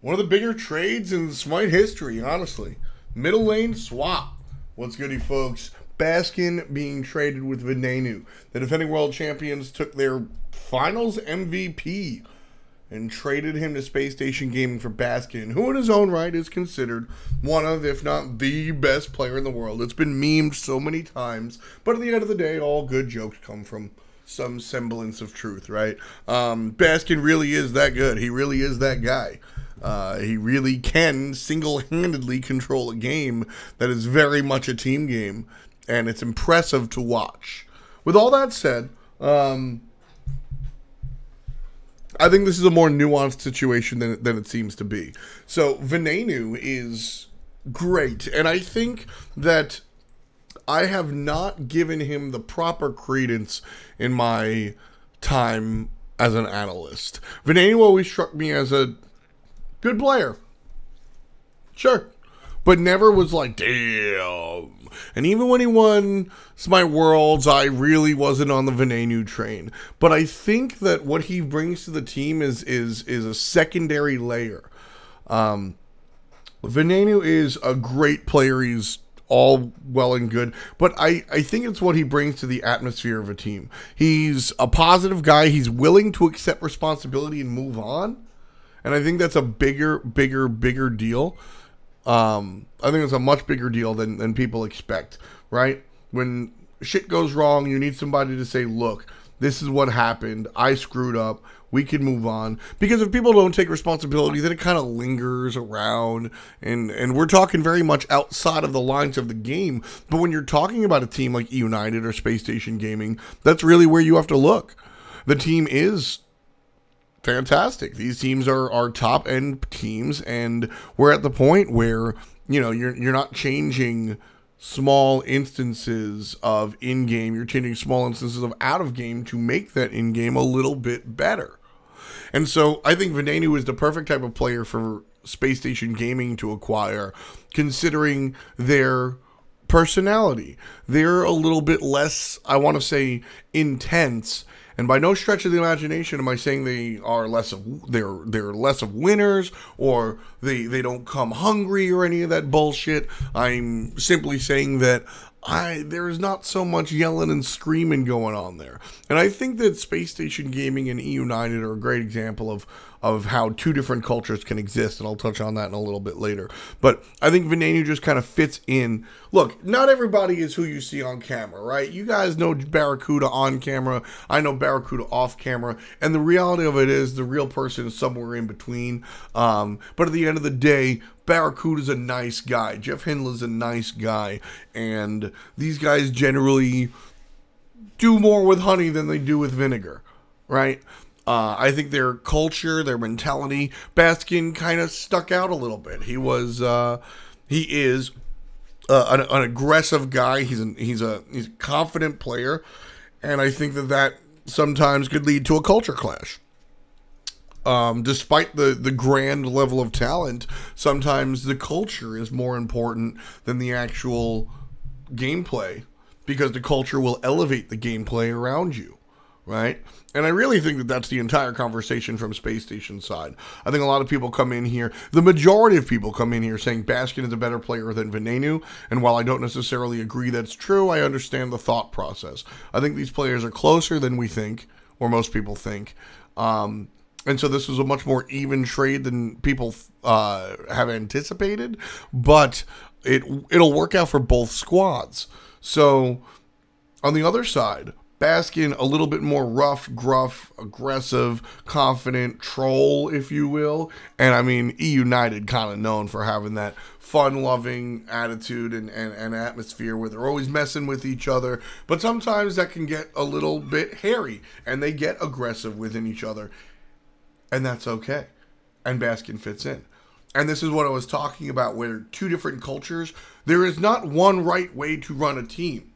One of the bigger trades in Smite history, honestly. Middle lane swap. What's goody, folks? Baskin being traded with Venenu. The defending world champions took their finals MVP and traded him to Space Station Gaming for Baskin, who in his own right is considered one of, if not the best player in the world. It's been memed so many times, but at the end of the day, all good jokes come from some semblance of truth, right? Baskin really is that good. He really is that guy. He really can single-handedly control a game that is very much a team game, and it's impressive to watch. With all that said, I think this is a more nuanced situation than it seems to be. So, Venenu is great, and I think that I have not given him the proper credence in my time as an analyst. Venenu always struck me as a good player. Sure. But never was like, damn. And even when he won Smite Worlds, I really wasn't on the Venenu train. But I think that what he brings to the team is a secondary layer. Venenu is a great player. He's all well and good. But I think it's what he brings to the atmosphere of a team. He's a positive guy. He's willing to accept responsibility and move on. And I think that's a bigger deal. I think it's a much bigger deal than people expect, right? When shit goes wrong, you need somebody to say, look, this is what happened. I screwed up. We can move on. Because if people don't take responsibility, then it kind of lingers around. And we're talking very much outside of the lines of the game. But when you're talking about a team like United or Space Station Gaming, that's really where you have to look. The team is fantastic. These teams are top end teams, and we're at the point where, you know, you're not changing small instances of in-game, you're changing small instances of out-of-game to make that in-game a little bit better. And so I think Venenu is the perfect type of player for Space Station Gaming to acquire, considering their personality. They're a little bit less, I want to say, intense. And by no stretch of the imagination am I saying they are they're less of winners, or they don't come hungry or any of that bullshit. I'm simply saying that there's not so much yelling and screaming going on there. And I think that Space Station Gaming and E United are a great example of how two different cultures can exist, and I'll touch on that in a little bit later. But I think Venenu just kind of fits in. Look, not everybody is who you see on camera, right? You guys know Barracuda on camera. I know Barracuda off camera. And the reality of it is the real person is somewhere in between. But at the end of the day, Barracuda's a nice guy. Jeff Hindler's a nice guy. And these guys generally do more with honey than they do with vinegar, right? I think their culture, their mentality, Baskin kind of stuck out a little bit. He is an aggressive guy. He's a confident player, and I think that sometimes could lead to a culture clash. Despite the grand level of talent, sometimes the culture is more important than the actual gameplay, because the culture will elevate the gameplay around you, right? And I really think that that's the entire conversation from Space Station side. I think a lot of people come in here, the majority of people come in here saying Baskin is a better player than Venenu, and while I don't necessarily agree that's true, I understand the thought process. I think these players are closer than we think, or most people think, and so this was a much more even trade than people have anticipated, but it'll work out for both squads. So, on the other side, Baskin, a little bit more rough, gruff, aggressive, confident, troll, if you will. And I mean, E United kind of known for having that fun-loving attitude and atmosphere where they're always messing with each other. But sometimes that can get a little bit hairy, and they get aggressive within each other. And that's okay. And Baskin fits in. And this is what I was talking about, where two different cultures, there is not one right way to run a team.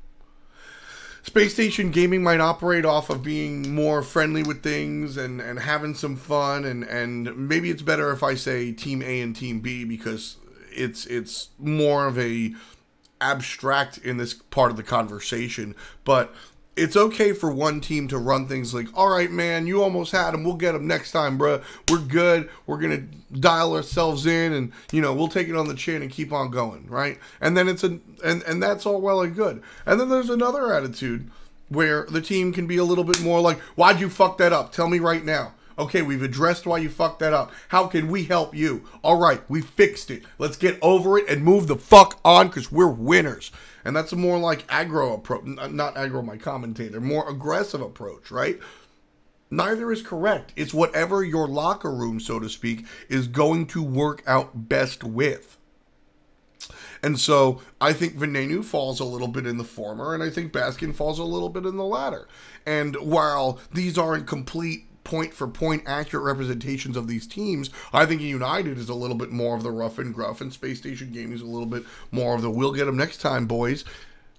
Space Station Gaming might operate off of being more friendly with things and having some fun, and maybe it's better if I say Team A and Team B, because it's more of a abstract in this part of the conversation. But it's okay for one team to run things like, all right, man, you almost had him. We'll get him next time, bro. We're good. We're going to dial ourselves in and, you know, we'll take it on the chin and keep on going, right? And then and that's all well and good. And then there's another attitude where the team can be a little bit more like, why'd you fuck that up? Tell me right now. Okay, we've addressed why you fucked that up. How can we help you? All right, we fixed it. Let's get over it and move the fuck on because we're winners. And that's a more like aggro approach, not aggro my commentator, more aggressive approach, right? Neither is correct. It's whatever your locker room, so to speak, is going to work out best with. And so I think Venenu falls a little bit in the former, and I think Baskin falls a little bit in the latter. And while these aren't complete point-for-point accurate representations of these teams, I think United is a little bit more of the rough and gruff, and Space Station Gaming is a little bit more of the we'll get them next time, boys.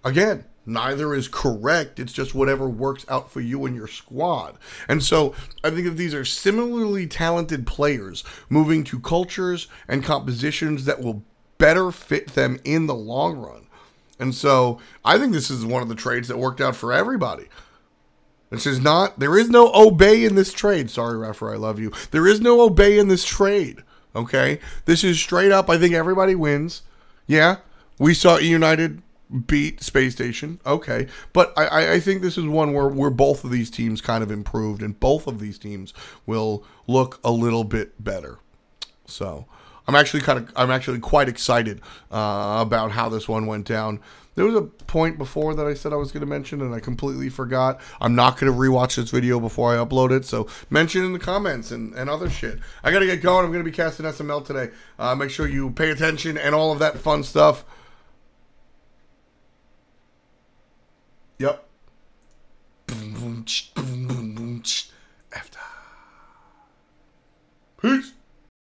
Again, neither is correct. It's just whatever works out for you and your squad. And so I think that these are similarly talented players moving to cultures and compositions that will better fit them in the long run. And so I think this is one of the trades that worked out for everybody. This is not, there is no obey in this trade. Sorry, Raffer, I love you. There is no obey in this trade, okay? This is straight up, I think everybody wins. Yeah, we saw United beat Space Station, okay. But I think this is one where both of these teams kind of improved, and both of these teams will look a little bit better. So I'm actually quite excited about how this one went down. There was a point before that I said I was going to mention, and I completely forgot. I'm not going to rewatch this video before I upload it, so mention in the comments and other shit. I got to get going. I'm going to be casting SML today. Make sure you pay attention and all of that fun stuff. Yep.